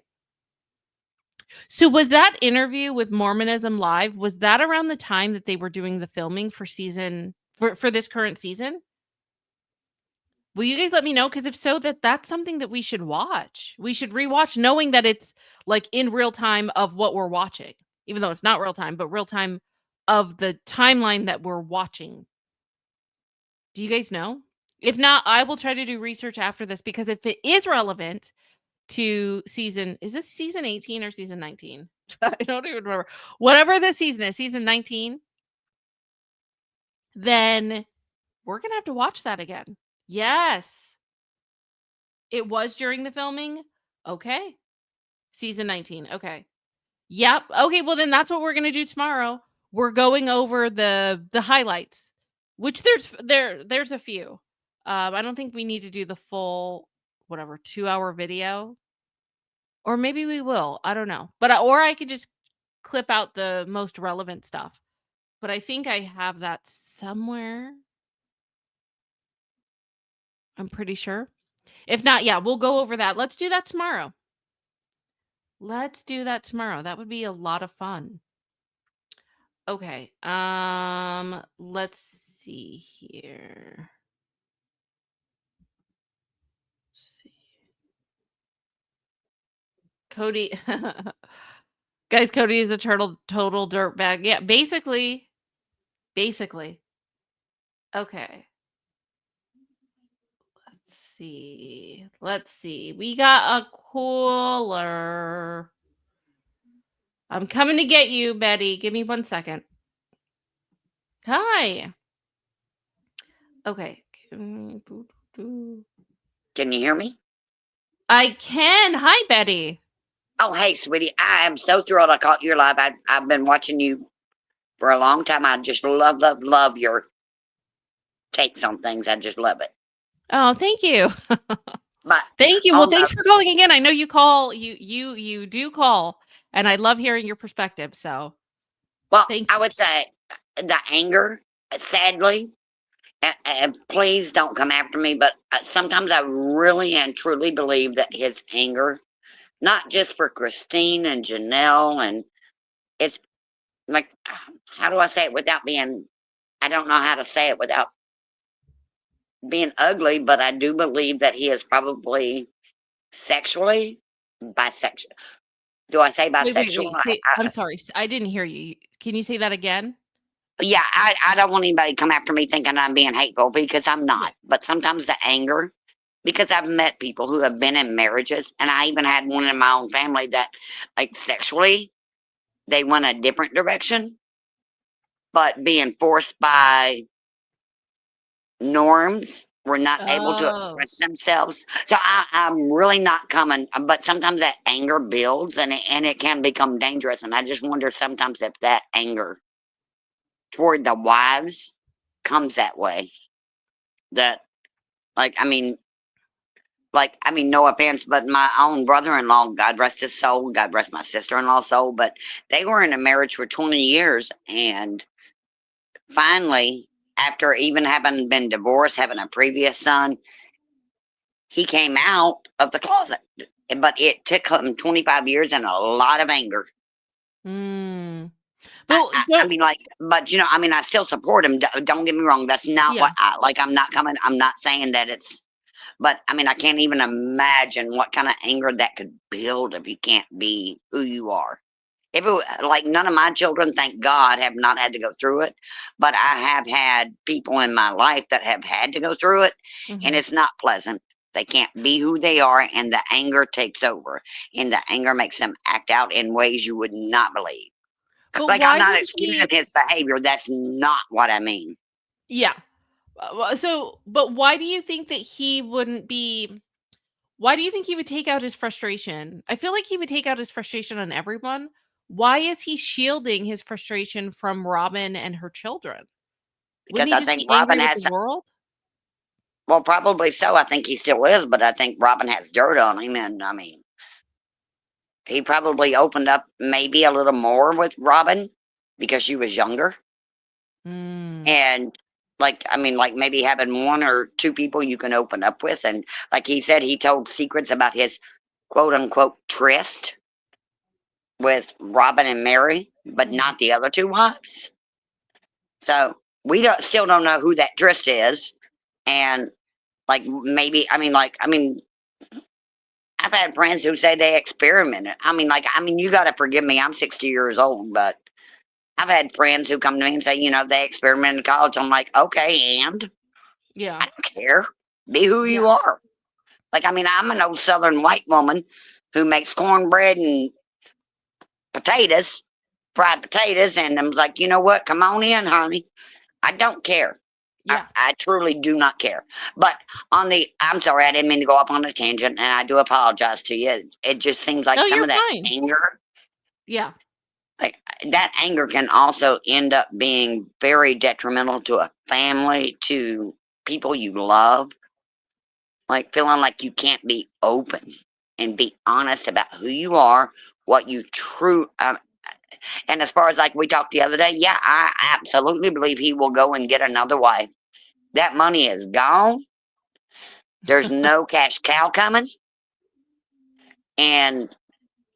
So was that interview with Mormonism Live, was that around the time that they were doing the filming for this current season? Will you guys let me know? Because if so, that's something that we should watch. We should rewatch knowing that it's like in real time of what we're watching, even though it's not real time, but real time of the timeline that we're watching. Do you guys know? If not, I will try to do research after this because if it is relevant to is this season 18 or season 19? I don't even remember. Whatever the season is, season 19, then we're going to have to watch that again. Yes. It was during the filming. Okay. Season 19. Okay. Yep. Okay, well then that's what we're going to do tomorrow. We're going over the highlights, which there's a few. I don't think we need to do the full 2-hour video. Or maybe we will. I don't know. But or I could just clip out the most relevant stuff. But I think I have that somewhere. I'm pretty sure. If not, yeah, we'll go over that. Let's do that tomorrow. That would be a lot of fun. Okay. Let's see here. Kody. Guys, Kody is a total dirtbag. Yeah, basically. Okay. Let's see. We got a caller. I'm coming to get you, Betty. Give me 1 second. Hi. Okay.
Can you hear me?
I can. Hi, Betty.
Oh, hey, sweetie. I am so thrilled I caught you live. I've been watching you for a long time. I just love your takes on things. I just love it.
Oh, thank you.
But
thank you. Well, thanks for calling again. I know you call. You do call, and I love hearing your perspective. So,
well, I would say the anger, sadly, and please don't come after me, but sometimes I really and truly believe that his anger, not just for Christine and Janelle, and it's like, how do I say it without being, I don't know how to say it without being ugly, but I do believe that he is probably sexually bisexual. Do I say bisexual?
Wait. I'm sorry. I didn't hear you. Can you say that again?
Yeah, I don't want anybody to come after me thinking I'm being hateful because I'm not. But sometimes the anger, because I've met people who have been in marriages, and I even had one in my own family that, like, sexually, they went a different direction, but being forced by norms were not able to express themselves. So I'm really not coming, but sometimes that anger builds and it can become dangerous. And I just wonder sometimes if that anger toward the wives comes that way. That, like, I mean, no offense, but my own brother-in-law, God rest his soul, God rest my sister-in-law's soul, but they were in a marriage for 20 years. And finally, after even having been divorced, having a previous son, he came out of the closet. But it took him 25 years and a lot of anger.
Well,
I mean, like, but I still support him. Don't get me wrong. That's not what I'm not saying that it's, but I can't even imagine what kind of anger that could build if you can't be who you are. If it, like, none of my children, thank God, have not had to go through it, but I have had people in my life that have had to go through it, and it's not pleasant. They can't be who they are, and the anger takes over, and the anger makes them act out in ways you would not believe.
But
like, I'm not excusing his behavior. That's not what I mean.
Yeah. So, but why do you think that he wouldn't be? Why do you think he would take out his frustration? I feel like he would take out his frustration on everyone. Why is he shielding his frustration from Robin and her children?
Because I think Robin has the world. Well, probably so. I think he still is, but I think Robin has dirt on him, and he probably opened up maybe a little more with Robin because she was younger. And like, I mean, like maybe having one or two people you can open up with. And like he said, he told secrets about his quote unquote tryst with Robin and Mary, but not the other two wives. So we still don't know who that tryst is. And like maybe, I've had friends who say they experimented. You got to forgive me. I'm 60 years old, but I've had friends who come to me and say, they experimented in college. I'm like, okay, and
Yeah.
I don't care. Be who you are. Like, I'm an old Southern white woman who makes cornbread and potatoes, fried potatoes, and I was like, you know what? Come on in, honey. I don't care.
Yeah.
I truly do not care. But I'm sorry, I didn't mean to go off on a tangent, and I do apologize to you. It just seems like
No,
some
you're
of that
fine.
anger,
Yeah.
like that anger can also end up being very detrimental to a family, to people you love. Like feeling like you can't be open and be honest about who you are, what you and as far as like we talked the other day, yeah, I absolutely believe he will go and get another wife. That money is gone. There's no cash cow coming. And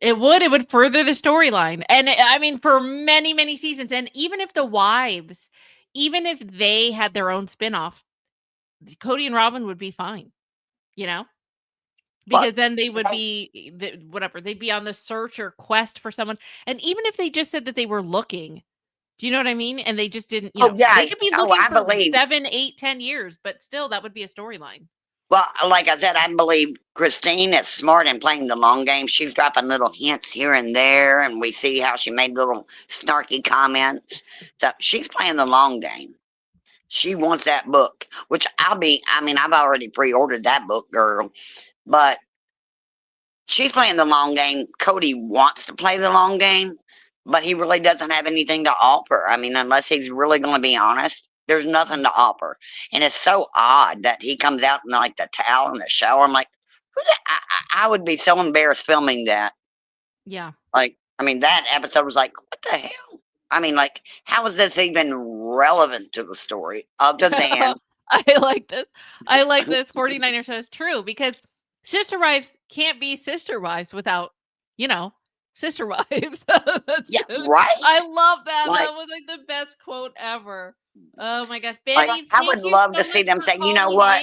it would further the storyline. And for many, many seasons. And even if the wives, even if they had their own spinoff, Kody and Robin would be fine, because then they would be whatever. They'd be on the search or quest for someone. And even if they just said that they were looking, do you know what I mean? And they just didn't, they could be looking
I
for
believe
7, 8, 10 years, but still that would be a storyline.
Well, like I said, I believe Christine is smart in playing the long game. She's dropping little hints here and there, and we see how she made little snarky comments. So she's playing the long game. She wants that book, which I've already pre-ordered that book, girl. But she's playing the long game. Kody wants to play the long game, but he really doesn't have anything to offer. Unless he's really going to be honest, there's nothing to offer. And it's so odd that he comes out in like the towel in the shower. I'm like, I would be so embarrassed filming that.
Yeah.
That episode was like, what the hell? How is this even relevant to the story other than
I like this. 49er says true, because sister wives can't be sister wives without, sister wives.
right?
I love that.
Like,
that was like the best quote ever. Oh my gosh,
like,
Betty!
I would love to see them say, you know what?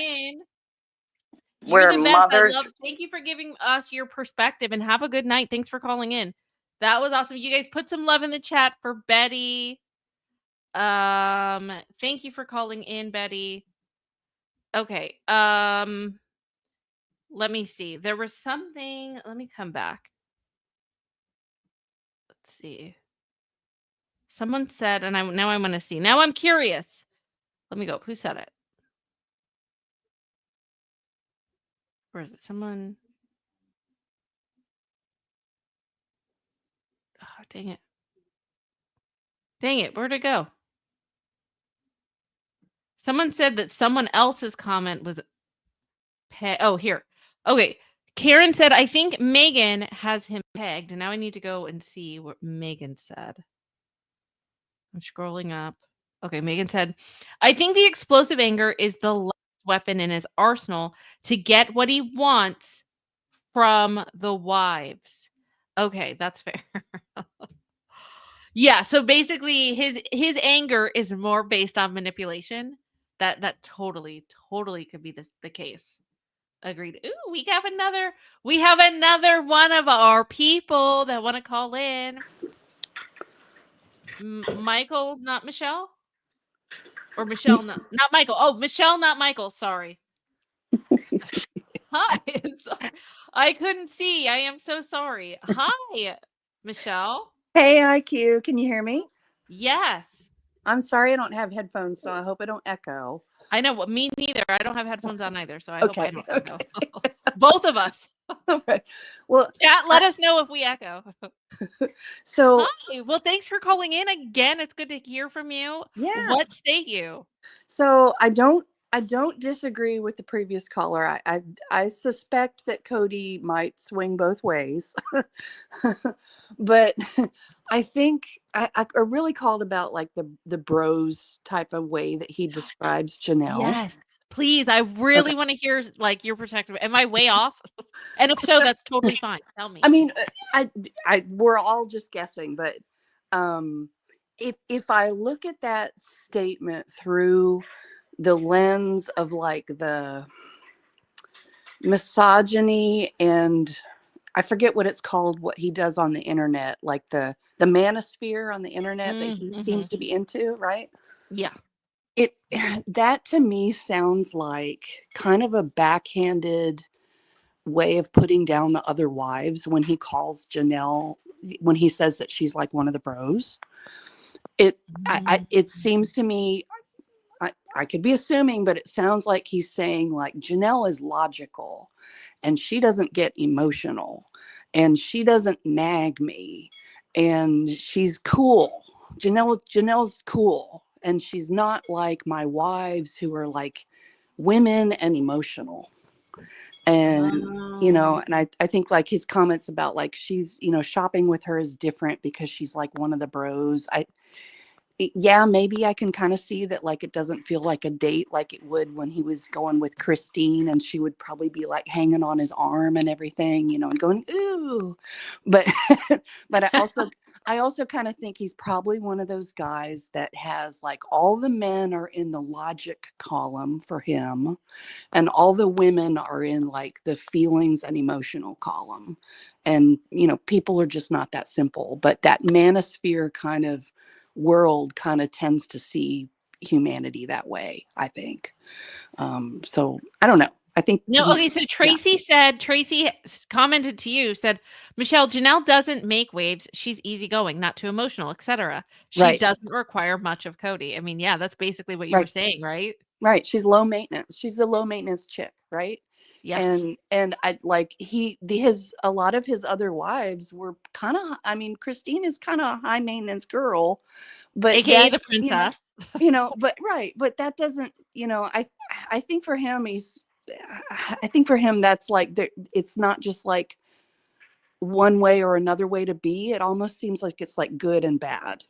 We're mothers.
Thank you for giving us your perspective, and have a good night. Thanks for calling in. That was awesome. You guys put some love in the chat for Betty. Thank you for calling in, Betty. Okay. Let me see. There was something. Let me come back. Let's see. Someone said, and now I want to see. Now I'm curious. Let me go. Who said it? Where is it? Someone. Oh, dang it. Dang it. Where'd it go? Someone said that someone else's comment was. Oh, here. Okay. Karen said, I think Megan has him pegged. And now I need to go and see what Megan said. I'm scrolling up. Okay, Megan said, I think the explosive anger is the last weapon in his arsenal to get what he wants from the wives. Okay, that's fair. Yeah, so basically his anger is more based on manipulation. That totally could be the case. Agreed. Ooh, we have another one of our people that want to call in. Michael, not Michelle? Or Michelle, not Michael. Oh, Michelle, not Michael. Sorry. Hi. Sorry. I couldn't see. I am so sorry. Hi, Michelle.
Hey, IQ. Can you hear me?
Yes.
I'm sorry I don't have headphones, so I hope I don't echo.
I know. Me neither. I don't have headphones on either, so I hope I don't echo.
Okay.
Both of us.
All right. Well,
chat, let us know if we echo.
So,
hi. Well, thanks for calling in again. It's good to hear from you.
Yeah.
What state you?
So I don't I don't disagree with the previous caller. I suspect that Kody might swing both ways. But I think I really called about like the bros type of way that he describes Janelle.
Yes, please. I
Okay.
really want to hear like your perspective. Am I way off? And if so, that's totally fine. Tell me.
I mean, we're all just guessing, but um, if I look at that statement through the lens of like the misogyny and I forget what it's called, what he does on the internet, like the manosphere on the internet that he seems to be into, right?
Yeah.
It that to me sounds like kind of a backhanded way of putting down the other wives when he calls Janelle, when he says that she's like one of the bros. It seems to me, I could be assuming, but it sounds like he's saying like Janelle is logical and she doesn't get emotional and she doesn't nag me and she's cool. Janelle's cool and she's not like my wives who are like women and emotional. And and I think like his comments about like she's shopping with her is different because she's like one of the bros. Yeah, maybe I can kind of see that like it doesn't feel like a date like it would when he was going with Christine and she would probably be like hanging on his arm and everything, and going ooh. But but I also kind of think he's probably one of those guys that has like all the men are in the logic column for him and all the women are in like the feelings and emotional column. And people are just not that simple, but that manosphere kind of world kind of tends to see humanity that way, I think. So I don't know. I think
No, okay, so Tracy commented to you, said, Michelle, Janelle doesn't make waves. She's easygoing, not too emotional, etc. She
Right.
doesn't require much of Kody. I mean, yeah, that's basically what you were saying, right?
Right. She's low maintenance. She's a low maintenance chick, right?
Yeah.
And I like a lot of his other wives were kind of, I mean, Christine is kind of a high maintenance girl, but
AKA the princess.
But right, but that doesn't, I think for him that's like it's not just like one way or another way to be. It almost seems like it's like good and bad.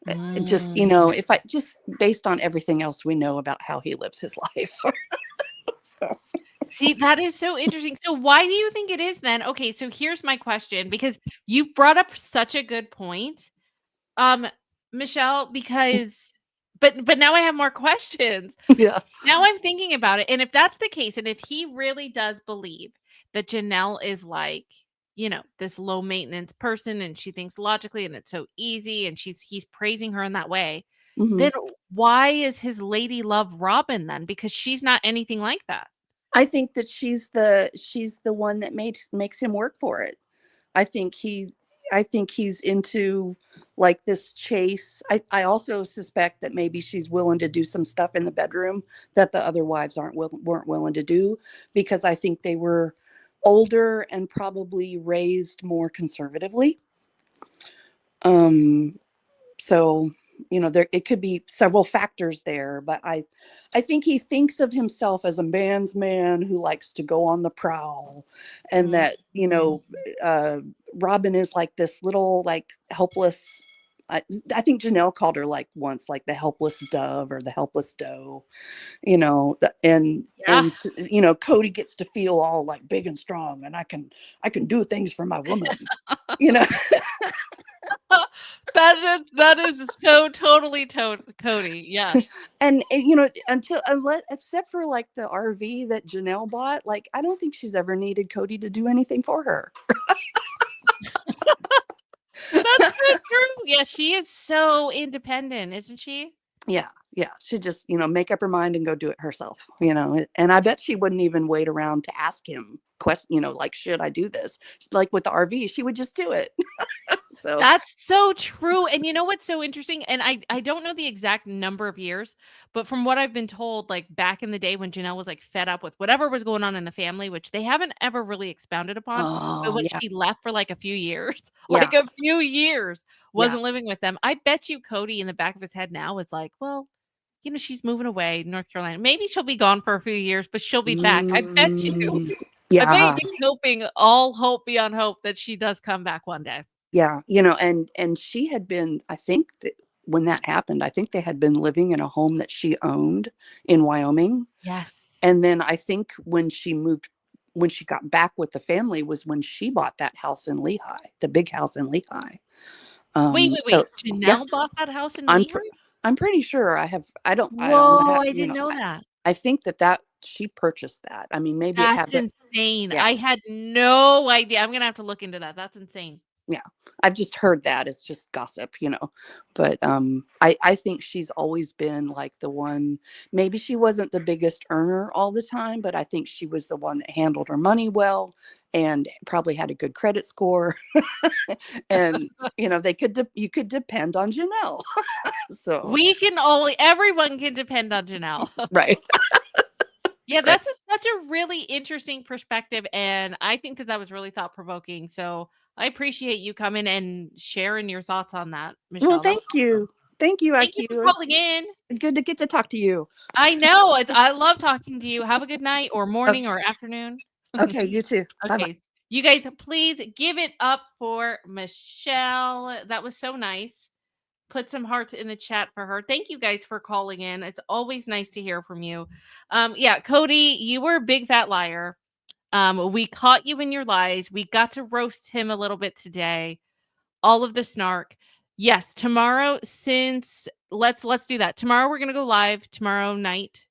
It just, if I just based on everything else we know about how he lives his life. So.
See, that is so interesting. So why do you think it is then? Okay, so here's my question, because you brought up such a good point, Michelle, because but now I have more questions.
Yeah.
Now I'm thinking about it, and if that's the case, and if he really does believe that Janelle is like, this low maintenance person, and she thinks logically, and it's so easy, and he's praising her in that way, then why is his lady love Robin then? Because she's not anything like that.
I think that she's the one that makes him work for it. I think he's into like this chase. I also suspect that maybe she's willing to do some stuff in the bedroom that the other wives weren't willing to do, because I think they were older and probably raised more conservatively. So there it could be several factors there, but I think he thinks of himself as a man's man who likes to go on the prowl, and that Robin is like this little like helpless. I think Janelle called her like once like the helpless dove or the helpless doe, and Kody gets to feel all like big and strong, and I can do things for my woman,
That is so totally Kody. Yeah.
and except for like the RV that Janelle bought, like I don't think she's ever needed Kody to do anything for her.
That's so true. Yeah, she is so independent, isn't she?
Yeah. She just, make up her mind and go do it herself, and I bet she wouldn't even wait around to ask him like, should I do this? Like with the RV, she would just do it. So
that's so true. And you know what's so interesting? And I don't know the exact number of years, but from what I've been told, like back in the day when Janelle was like fed up with whatever was going on in the family, which they haven't ever really expounded upon, but when she left for like a few years, wasn't living with them. I bet you Kody in the back of his head now is like, well, she's moving away, North Carolina. Maybe she'll be gone for a few years, but she'll be back. I bet you.
Yeah.
I bet you're hoping, all hope beyond hope, that she does come back one day.
Yeah. And she had been, I think that when that happened, I think they had been living in a home that she owned in Wyoming.
Yes.
And then I think when she got back with the family was when she bought that house in Lehigh, the big house in Lehigh.
Wait.
So,
Janelle bought that house in
I'm
Lehigh?
I'm pretty sure I don't
Whoa,
have,
I didn't know that.
I think that she purchased that. I mean, maybe it had
That's insane.
Yeah.
I had no idea. I'm going to have to look into that. That's insane.
Yeah, I've just heard that. It's just gossip, but I think she's always been like the one. Maybe she wasn't the biggest earner all the time, but I think she was the one that handled her money well and probably had a good credit score. And you could depend on Janelle. So
everyone can depend on Janelle.
right.
Yeah, that's such a really interesting perspective, and I think that was really thought-provoking. So I appreciate you coming and sharing your thoughts on that, Michelle.
Well, thank you. Thank you,
Thank you for calling in.
Good to get to talk to you.
I know. I love talking to you. Have a good night or morning or afternoon.
Okay, you too.
Okay.
Bye-bye.
You guys, please give it up for Michelle. That was so nice. Put some hearts in the chat for her. Thank you guys for calling in. It's always nice to hear from you. Yeah, Kody, you were a big fat liar. We caught you in your lies. We got to roast him a little bit today. All of the snark. Yes, tomorrow, let's do that. Tomorrow we're gonna go live tomorrow night.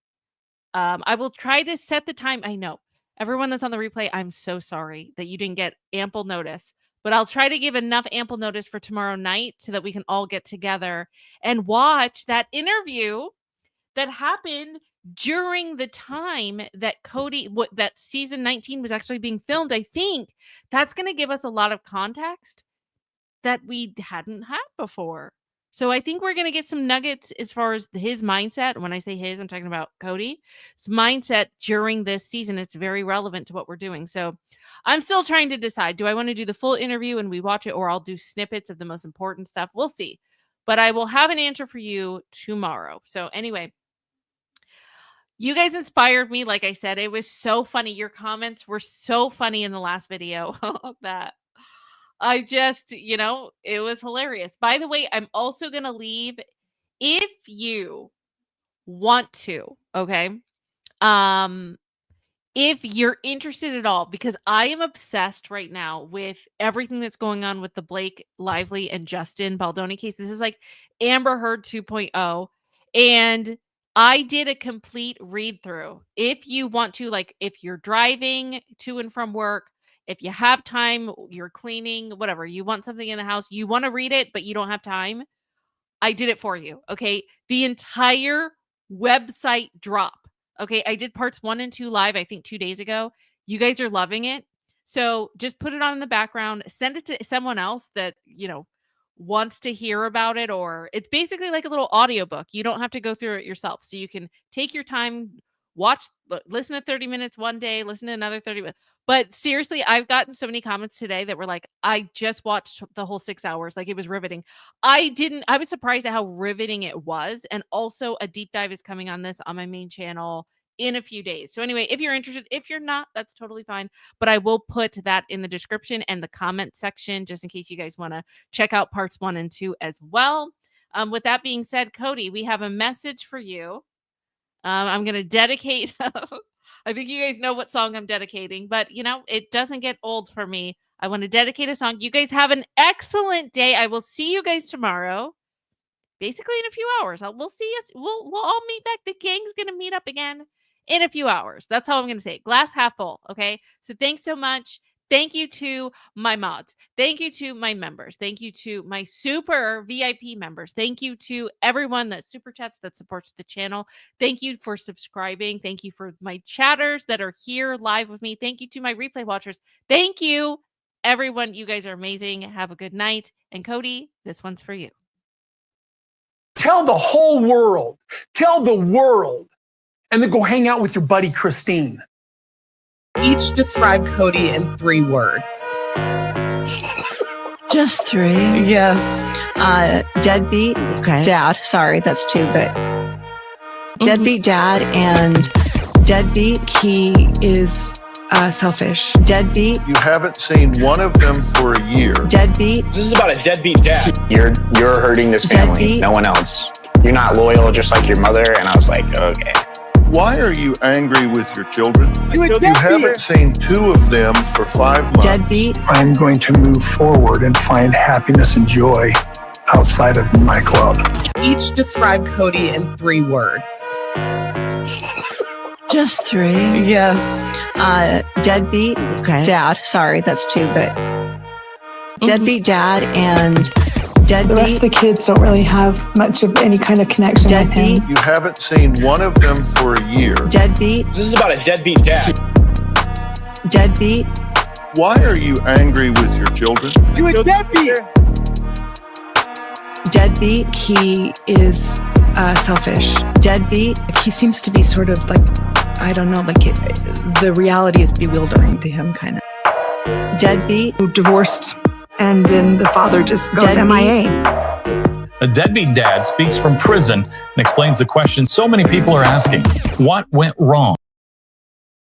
I will try to set the time. I know everyone that's on the replay, I'm so sorry that you didn't get ample notice. But I'll try to give enough ample notice for tomorrow night so that we can all get together and watch that interview that happened during the time that that season 19 was actually being filmed. I think that's going to give us a lot of context that we hadn't had before. So I think we're going to get some nuggets as far as his mindset. When I say his, I'm talking about Kody's mindset during this season. It's very relevant to what we're doing. So I'm still trying to decide, do I want to do the full interview and we watch it, or I'll do snippets of the most important stuff? We'll see. But I will have an answer for you tomorrow. So anyway, you guys inspired me. Like I said, it was so funny. Your comments were so funny in the last video that I just, it was hilarious. By the way, I'm also going to leave, if you want to, okay? If you're interested at all, because I am obsessed right now with everything that's going on with the Blake Lively and Justin Baldoni case. This is like Amber Heard 2.0. And I did a complete read through. If you want to, like, if you're driving to and from work, if you have time, you're cleaning, whatever, you want something in the house, you want to read it, but you don't have time, I did it for you. Okay. The entire website drop. Okay. I did parts 1 and 2 live, I think 2 days ago. You guys are loving it. So just put it on in the background, send it to someone else that, wants to hear about it, or it's basically like a little audiobook. You don't have to go through it yourself. So you can take your time, listen to 30 minutes one day, listen to another 30 minutes. But seriously, I've gotten so many comments today that were like, I just watched the whole 6 hours. Like, it was riveting. I was surprised at how riveting it was. And also a deep dive is coming on this on my main channel in a few days. So anyway, if you're interested, if you're not, that's totally fine. But I will put that in the description and the comment section, just in case you guys want to check out parts 1 and 2 as well. With that being said, Kody, we have a message for you. I'm going to dedicate, I think you guys know what song I'm dedicating, but it doesn't get old for me. I want to dedicate a song. You guys have an excellent day. I will see you guys tomorrow, basically in a few hours. We'll see us. We'll all meet back. The gang's going to meet up again in a few hours. That's how I'm going to say it. Glass half full. Okay. So thanks so much. Thank you to my mods. Thank you to my members. Thank you to my super VIP members. Thank you to everyone that super chats, that supports the channel. Thank you for subscribing. Thank you for my chatters that are here live with me. Thank you to my replay watchers. Thank you, everyone. You guys are amazing. Have a good night. And Kody, this one's for you.
Tell the whole world. Tell the world. And then go hang out with your buddy Christine.
Each describe Kody in 3 words.
Just 3?
Yes.
Deadbeat.
Okay.
Dad. Sorry, that's 2, but Deadbeat dad and deadbeat, he is selfish. Deadbeat.
You haven't seen one of them for a year.
Deadbeat.
This is about a deadbeat dad.
You're hurting this family,
Deadbeat.
no one else. You're not loyal, just like your mother. And I was like, okay.
Why are you angry with your children? You haven't seen two of them for 5 months.
Deadbeat.
I'm going to move forward and find happiness and joy outside of my club.
Each describe Kody in 3 words.
Just 3.
Yes.
Deadbeat.
Okay.
Dad. Sorry, that's 2, but deadbeat dad and deadbeat.
The rest of the kids don't really have much of any kind of connection with him.
Deadbeat.
You haven't seen one of them for a year.
Deadbeat.
This is about a deadbeat dad.
Deadbeat.
Why are you angry with your children?
Deadbeat. He is selfish. Deadbeat.
He seems to be sort of like, I don't know, like the reality is bewildering to him, kind of.
Deadbeat.
Divorced, and then the father just goes
Deadbeat.
MIA.
A deadbeat dad speaks from prison and explains the question so many people are asking: what went wrong?